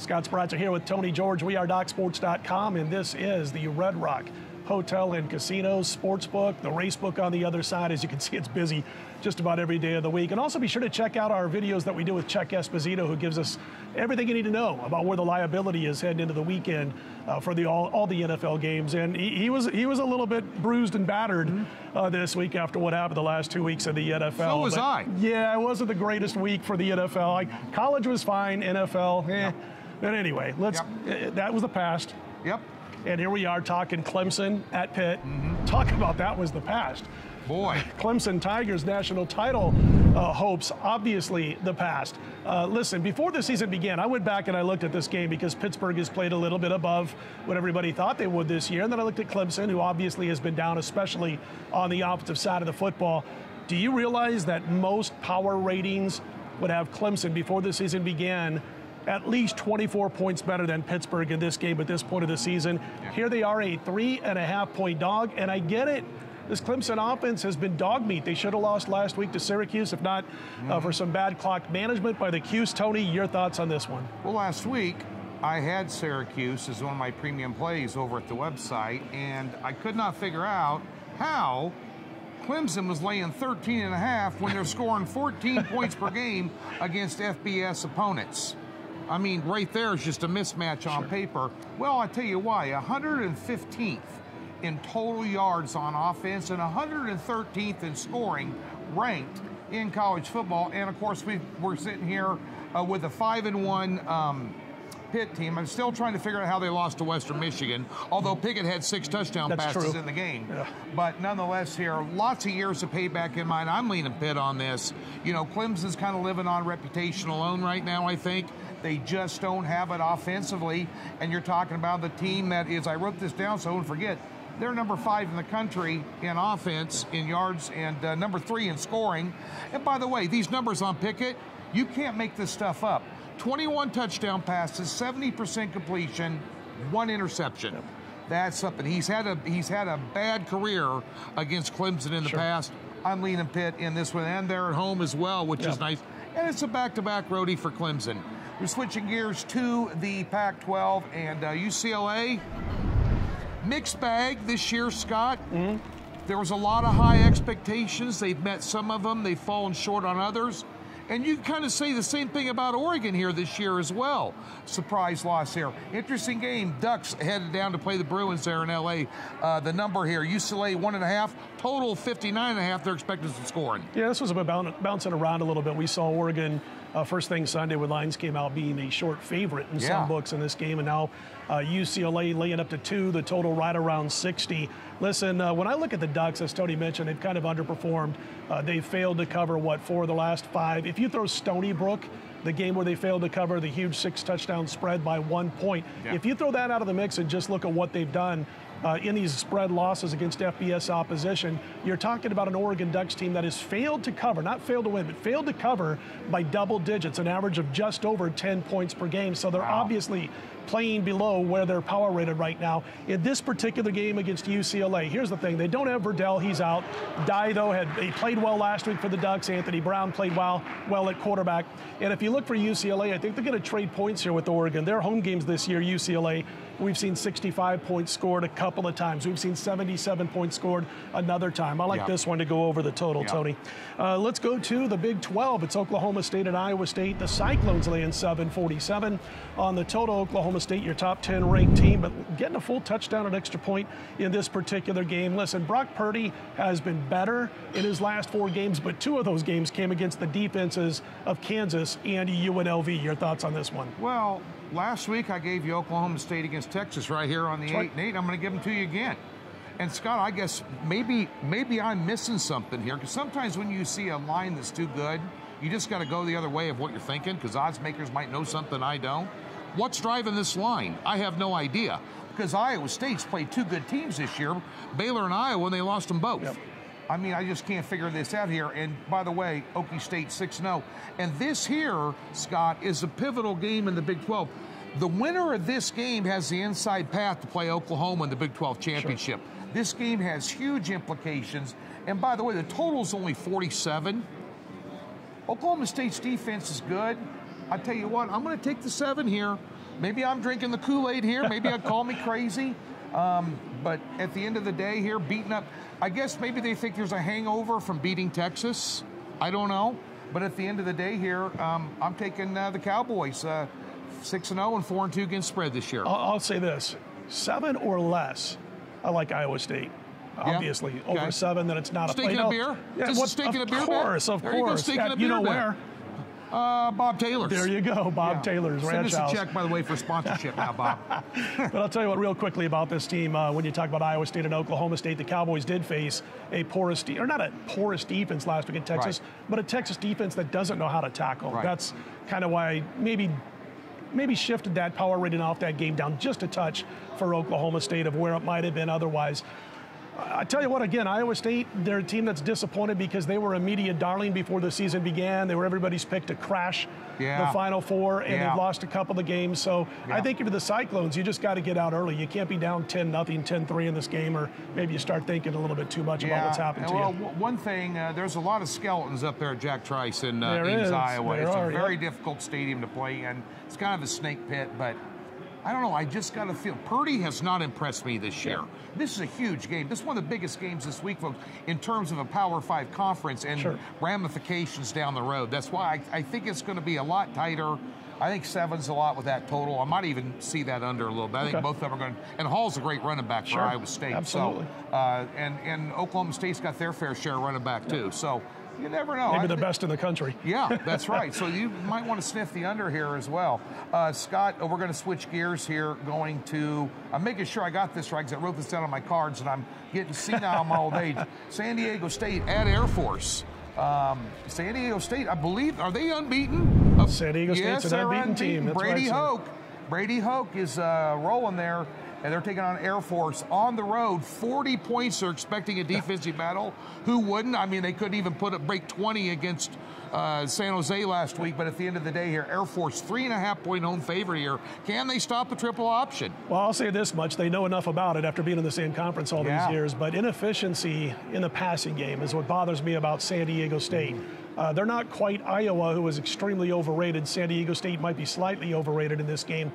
Scott Spratzer here with Tony George. We are DocSports.com, and this is the Red Rock Hotel and Casinos Sportsbook, the Racebook on the other side. As you can see, it's busy just about every day of the week. And also be sure to check out our videos that we do with Chuck Esposito, who gives us everything you need to know about where the liability is heading into the weekend for all the NFL games. And he was a little bit bruised and battered this week after what happened the last 2 weeks of the NFL. So was I. Yeah, it wasn't the greatest week for the NFL. College was fine, NFL, Yep. But anyway, that was the past. Yep. And here we are talking Clemson at Pitt. Talking about that was the past. Boy. Clemson Tigers national title hopes, obviously the past. Listen, before the season began, I went back and I looked at this game because Pittsburgh has played a little bit above what everybody thought they would this year. And then I looked at Clemson, who obviously has been down, especially on the offensive side of the football. Do you realize that most power ratings would have Clemson before the season began at least 24 points better than Pittsburgh in this game at this point of the season? Here they are, a 3.5-point dog, and I get it. This Clemson offense has been dog meat. They should have lost last week to Syracuse, if not for some bad clock management by the Cuse. Tony, your thoughts on this one? Well, last week, I had Syracuse as one of my premium plays over at the website, and I could not figure out how Clemson was laying 13.5 when they're scoring 14 points per game against FBS opponents. I mean, right there is just a mismatch on paper. Well, I tell you why, 115th in total yards on offense and 113th in scoring ranked in college football. And of course, we're sitting here with a 5-1 Pitt team. I'm still trying to figure out how they lost to Western Michigan, although Pickett had 6 touchdown passes in the game. But nonetheless here, lots of years of payback in mind. I'm leaning Pitt on this. You know, Clemson's kind of living on reputation alone right now, I think. They just don't have it offensively. And you're talking about the team that is, I wrote this down so I don't forget, they're number 5 in the country in offense, in yards, and number 3 in scoring. And by the way, these numbers on Pickett, you can't make this stuff up. 21 touchdown passes, 70% completion, 1 interception. That's something. He's had a bad career against Clemson in the past. I'm leaning Pitt in this one, and they're at home as well, which is nice. And it's a back-to-back roadie for Clemson. We're switching gears to the Pac-12 and UCLA. Mixed bag this year, Scott. There was a lot of high expectations. They've met some of them. They've fallen short on others. And you can kind of say the same thing about Oregon here this year as well. Surprise loss here. Interesting game. Ducks headed down to play the Bruins there in L.A. The number here, UCLA 1.5, total 59.5 they're expected to scoring. Yeah, this was about bouncing around a little bit. We saw Oregon first thing Sunday when lines came out being a short favorite in some books in this game, and now UCLA laying up to 2, the total right around 60. Listen, when I look at the Ducks, as Tony mentioned, they've kind of underperformed. They've failed to cover, 4 of the last 5. If you throw Stony Brook, the game where they failed to cover the huge 6-touchdown spread by 1 point, if you throw that out of the mix and just look at what they've done in these spread losses against FBS opposition, you're talking about an Oregon Ducks team that has failed to cover, not failed to win, but failed to cover by double digits, an average of just over 10 points per game. So they're obviously playing below where they're power rated right now. In this particular game against UCLA, here's the thing. They don't have Verdell. He's out. Dye, though, he played well last week for the Ducks. Anthony Brown played well at quarterback. And if you look for UCLA, I think they're going to trade points here with Oregon. Their home games this year, UCLA, we've seen 65 points scored a couple of times. We've seen 77 points scored another time. I like this one to go over the total, Tony. Let's go to the Big 12. It's Oklahoma State and Iowa State. The Cyclones laying 747 on the total. Oklahoma State, your top 10 ranked team, but getting a full touchdown and extra point in this particular game. Listen, Brock Purdy has been better in his last 4 games, but 2 of those games came against the defenses of Kansas and UNLV. Your thoughts on this one? Well, last week I gave you Oklahoma State against Texas right here on the 8-8. I'm going to give them to you again. And Scott, I guess maybe I'm missing something here, because sometimes when you see a line that's too good, you just got to go the other way of what you're thinking, because odds makers might know something I don't. What's driving this line? I have no idea, because Iowa State's played 2 good teams this year, Baylor and Iowa, and they lost them both. I mean, I just can't figure this out here. And by the way, Okie State 6-0. And this here, Scott, is a pivotal game in the Big 12. The winner of this game has the inside path to play Oklahoma in the Big 12 championship. This game has huge implications. And by the way, the total's only 47. Oklahoma State's defense is good. I tell you what, I'm going to take the 7 here. maybe I'm drinking the Kool-Aid here. Maybe I'd call me crazy. But at the end of the day here, beating up, I guess maybe they think there's a hangover from beating Texas. I don't know. But at the end of the day here, I'm taking the Cowboys 6-0 and 4-2 against spread this year. I'll say this, 7 or less, I like Iowa State. Obviously, over 7, then it's not a play. Steak and a beer? Yeah, Just a steak and a beer? Of course. There you go, steak and a beer. You know where? Bob Taylor's. There you go, Bob Taylor's Ranch House. Send us a check, by the way, for sponsorship now, Bob. But I'll tell you what, real quickly about this team, when you talk about Iowa State and Oklahoma State, the Cowboys did face a porous, or not a porous defense last week in Texas, but a Texas defense that doesn't know how to tackle. That's kind of why I maybe shifted that power rating off that game down just a touch for Oklahoma State of where it might have been otherwise. I tell you what, again, Iowa State, they're a team that's disappointed because they were a media darling before the season began. They were everybody's pick to crash the Final Four, and they've lost a couple of games. So I think if you're the Cyclones, you just got to get out early. You can't be down 10-0, 10-3 in this game, or maybe you start thinking a little bit too much about what's happened to you. Well, one thing, there's a lot of skeletons up there at Jack Trice in Ames, Iowa. It's a very difficult stadium to play in. It's kind of a snake pit, but I don't know, I just got to feel, Purdy has not impressed me this year. This is a huge game. This is one of the biggest games this week, folks, in terms of a Power 5 conference and ramifications down the road. That's why I think it's going to be a lot tighter. I think 7's a lot with that total. I might even see that under a little bit. I think both of them are going to, and Hall's a great running back for Iowa State. Absolutely. So, and Oklahoma State's got their fair share of running back too. So you never know. Maybe the best in the country. Yeah, that's right. So you might want to sniff the under here as well. Scott, we're going to switch gears here, going to, I'm making sure I got this right because I wrote this down on my cards and I'm getting senile in my old age. San Diego State at Air Force. San Diego State, I believe, are they unbeaten? San Diego State's an unbeaten team. That's Brady Hoke. Brady Hoke is rolling there. And they're taking on Air Force on the road. 40 points they're expecting a defensive battle. Who wouldn't? I mean, they couldn't even break 20 against San Jose last week. But at the end of the day here, Air Force 3.5-point home favorite here. Can they stop the triple option? Well, I'll say this much. They know enough about it after being in the same conference all these years. But inefficiency in the passing game is what bothers me about San Diego State. They're not quite Iowa, who is extremely overrated. San Diego State might be slightly overrated in this game.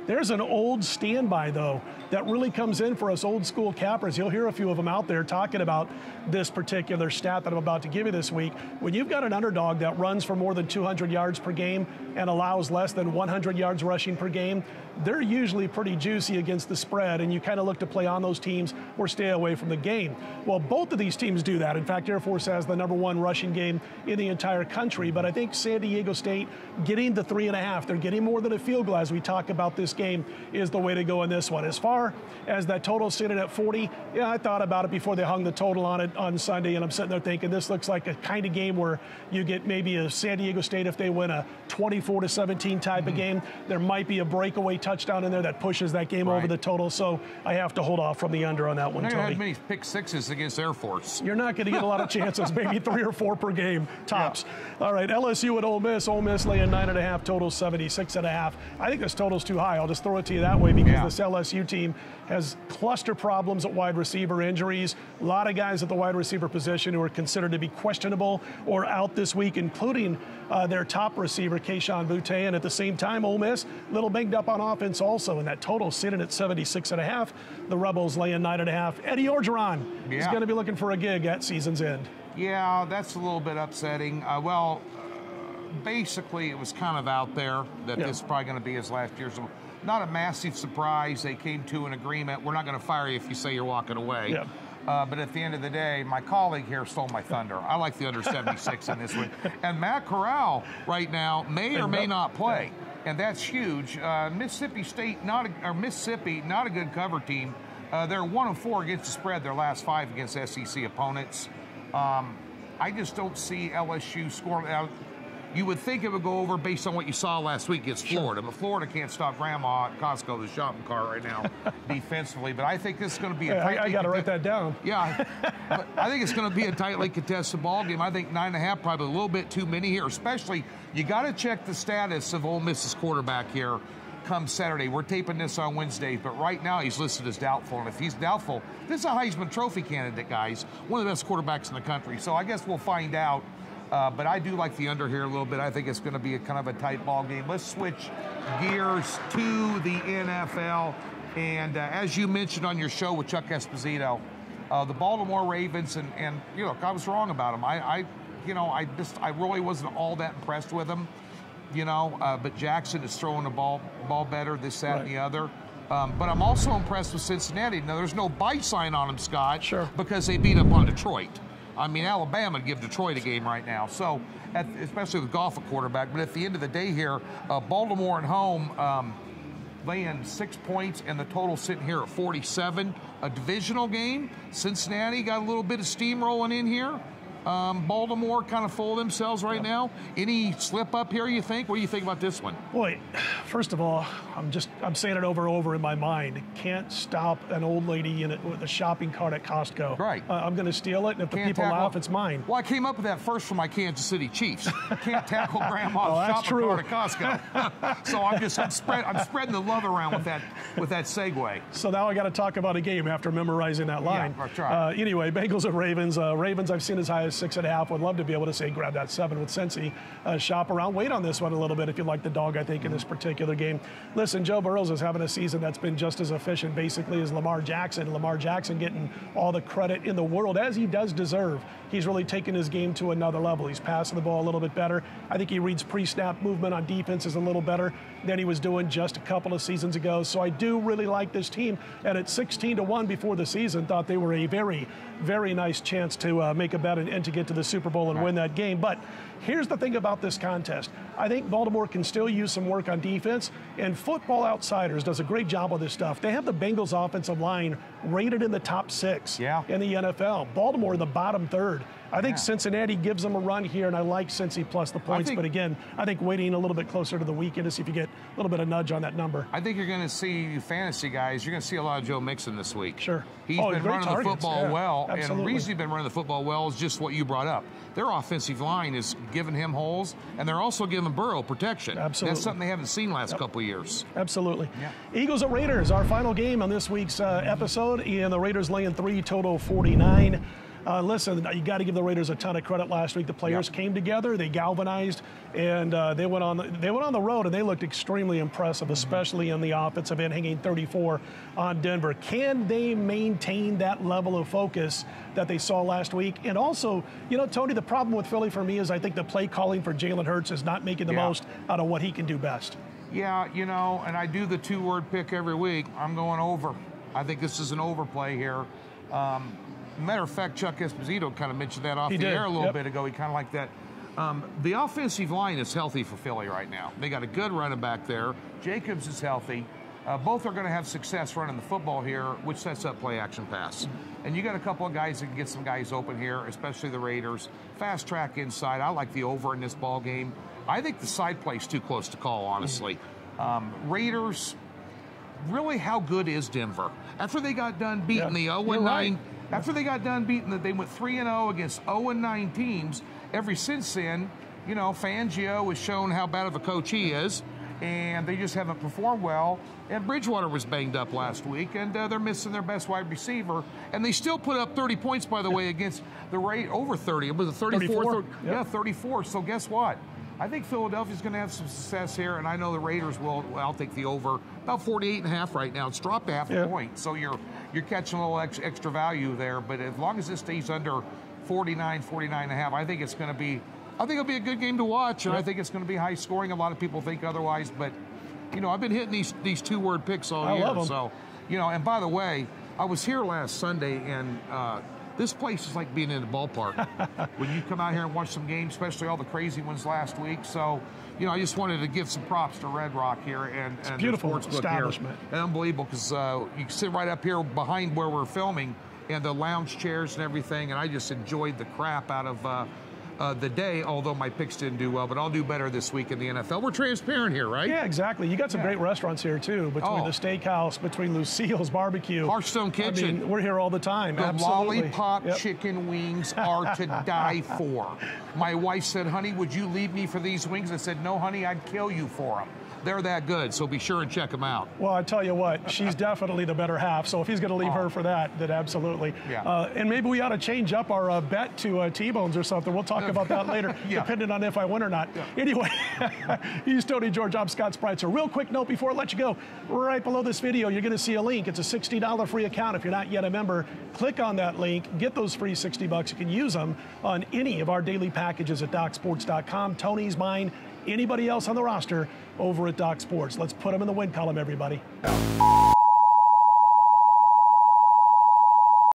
There's an old standby, though, that really comes in for us old school cappers. You'll hear a few of them out there talking about this particular stat that I'm about to give you this week. When you've got an underdog that runs for more than 200 yards per game and allows less than 100 yards rushing per game, they're usually pretty juicy against the spread, and you kind of look to play on those teams or stay away from the game. Well, both of these teams do that. In fact, Air Force has the #1 rushing game in the entire country, but I think San Diego State getting the 3.5, they're getting more than a field goal as we talk about this game, is the way to go in this one. As far as that total sitting at 40, I thought about it before they hung the total on it on Sunday, and I'm sitting there thinking this looks like a kind of game where you get maybe a San Diego State, if they win, a 24-17 type of game. There might be a breakaway touchdown in there that pushes that game over the total, so I have to hold off from the under on that one, Tony. You're not going to have many pick sixes against Air Force. You're not going to get a lot of chances, maybe 3 or 4 per game, tops. All right, LSU at Ole Miss. Ole Miss laying 9.5, total 76.5. I think this total's too high. I'll just throw it to you that way because this LSU team has cluster problems at wide receiver, injuries. A lot of guys at the wide receiver position who are considered to be questionable or out this week, including their top receiver, Keyshawn Butte. And at the same time, Ole Miss, a little banged up on offense also, and that total sitting at 76.5. The Rebels laying 9.5. Eddie Orgeron is going to be looking for a gig at season's end. Yeah, that's a little bit upsetting. Basically, it was kind of out there that this is probably going to be his last year. So not a massive surprise. They came to an agreement. We're not going to fire you if you say you're walking away. But at the end of the day, my colleague here stole my thunder. I like the under 76 in this one. And Matt Corral right now may or may not play. And that's huge. Mississippi, not a good cover team. They're 1-4 against the spread their last 5 against SEC opponents. I just don't see LSU scoring. You would think it would go over based on what you saw last week against Florida, but Florida can't stop Grandma at Costco, the shopping cart right now, defensively. But I think this is going to be a tightly... I got to write that down. Yeah, but I think it's going to be a tightly contested ball game. I think 9.5 probably a little bit too many here, especially you got to check the status of Ole Miss's quarterback here come Saturday. We're taping this on Wednesday, but right now he's listed as doubtful. And if he's doubtful, this is a Heisman Trophy candidate, guys. One of the best quarterbacks in the country. So I guess we'll find out But I do like the under here a little bit. I think it's going to be a kind of a tight ball game. Let's switch gears to the NFL. And as you mentioned on your show with Chuck Esposito, the Baltimore Ravens, and you know, I was wrong about them. I really wasn't all that impressed with them. But Jackson is throwing the ball better, this, that, and the other. But I'm also impressed with Cincinnati. Now, there's no buy sign on them, Scott, because they beat up on Detroit. I mean, Alabama would give Detroit a game right now, so especially with Goff at quarterback. But at the end of the day here, Baltimore at home laying 6 points, and the total sitting here at 47. A divisional game. Cincinnati got a little bit of steam rolling in here. Baltimore kind of full of themselves right now. Any slip up here, you think? What do you think about this one? Boy, first of all, I'm saying it over and over in my mind. Can't stop an old lady with a shopping cart at Costco. Right. I'm going to steal it, and if the people laugh, it's mine. Well, I came up with that first from my Kansas City Chiefs. Can't tackle grandma's shopping cart at Costco. So I'm spreading the love around with that segue. So now I got to talk about a game after memorizing that line. Yeah, that's right. Anyway, Bengals at Ravens. Ravens I've seen as high as 6.5. Would love to be able to say grab that 7 with Cincy. Shop around. Wait on this one a little bit if you like the dog, I think, in this particular game. Listen, Joe Burrows is having a season that's been just as efficient basically as Lamar Jackson. Lamar Jackson getting all the credit in the world, as he does deserve. He's really taken his game to another level. He's passing the ball a little bit better. I think he reads pre-snap movement on defense is a little better than he was doing just a couple of seasons ago. So I do really like this team. And at 16-1 before the season, thought they were a very, very nice chance to make a bet and to get to the Super Bowl and win that game. But here's the thing about this contest. I think Baltimore can still use some work on defense, and Football Outsiders does a great job of this stuff. They have the Bengals offensive line rated in the top 6 in the NFL. Baltimore in the bottom 3rd. I think Cincinnati gives them a run here, and I like Cincy plus the points. But again, I think waiting a little bit closer to the weekend to see if you get a little bit of nudge on that number. I think you're going to see, you fantasy guys, you're going to see a lot of Joe Mixon this week. Sure. He's been running the football well, absolutely. and the reason he's been running the football well is just what you brought up. Their offensive line is giving him holes, and they're also giving Burrow protection. Absolutely. That's something they haven't seen last couple of years. Absolutely. Eagles at Raiders, our final game on this week's episode, and the Raiders laying 3, total 49. Listen, you got to give the Raiders a ton of credit last week. The players came together, they galvanized, and they went on the road, and they looked extremely impressive, especially in the offensive end, hanging 34 on Denver. Can they maintain that level of focus that they saw last week? And also, Tony, the problem with Philly for me is I think the play calling for Jalen Hurts is not making the most out of what he can do best. Yeah, and I do the 2-word pick every week. I'm going over. I think this is an overplay here. Matter of fact, Chuck Esposito kind of mentioned that off the air a little bit ago. He kind of liked that. The offensive line is healthy for Philly right now. They got a good running back there. Jacobs is healthy. Both are going to have success running the football here, which sets up play-action pass. And you got a couple of guys that can get some guys open here, especially the Raiders. Fast track inside. I like the over in this ball game. I think the side play's too close to call, honestly. Raiders, really, how good is Denver? After they got done beating the 0-9... After they got done beating they went 3-0 against 0-9 teams. Ever since then, Fangio has shown how bad of a coach he is, and they just haven't performed well. And Bridgewater was banged up last week, and they're missing their best wide receiver. And they still put up 30 points, by the way, against the rate over 30. It was a 34. 34. So guess what? I think Philadelphia's going to have some success here, and I know the Raiders will. I'll take the over. About 48.5 right now. It's dropped half a point, so you're catching a little extra value there. But as long as it stays under 49.5, I think it's going to be. I think it'll be a good game to watch, and I think it's going to be high scoring. A lot of people think otherwise, but I've been hitting these 2-word picks all year. Love them. So and by the way, I was here last Sunday, and this place is like being in the ballpark when you come out here and watch some games, especially all the crazy ones last week. So, I just wanted to give some props to Red Rock here and beautiful the sportsbook establishment. Here. Unbelievable, because you can sit right up here behind where we're filming and the lounge chairs and everything, and I just enjoyed the crap out of the day, although my picks didn't do well, but I'll do better this week in the NFL. We're transparent here, right? Yeah, exactly. You got some great restaurants here, too, between the steakhouse, between Lucille's Barbecue. Hearthstone Kitchen. I mean, we're here all the time. The Absolutely. lollipop chicken wings are to die for. My wife said, honey, would you leave me for these wings? I said, no, honey, I'd kill you for them. They're that good, so be sure and check them out. Well, I tell you what, she's definitely the better half. So if he's going to leave her for that, then absolutely. Yeah. And maybe we ought to change up our bet to T-bones or something. We'll talk about that later, depending on if I win or not. Yeah. Anyway, he's Tony George. I'm Scott Spreitzer. Real quick note before I let you go. Right below this video, you're going to see a link. It's a $60 free account. If you're not yet a member, click on that link. Get those free $60. You can use them on any of our daily packages at DocSports.com. Tony's, mine, anybody else on the roster over at Doc Sports. Let's put them in the win column, everybody.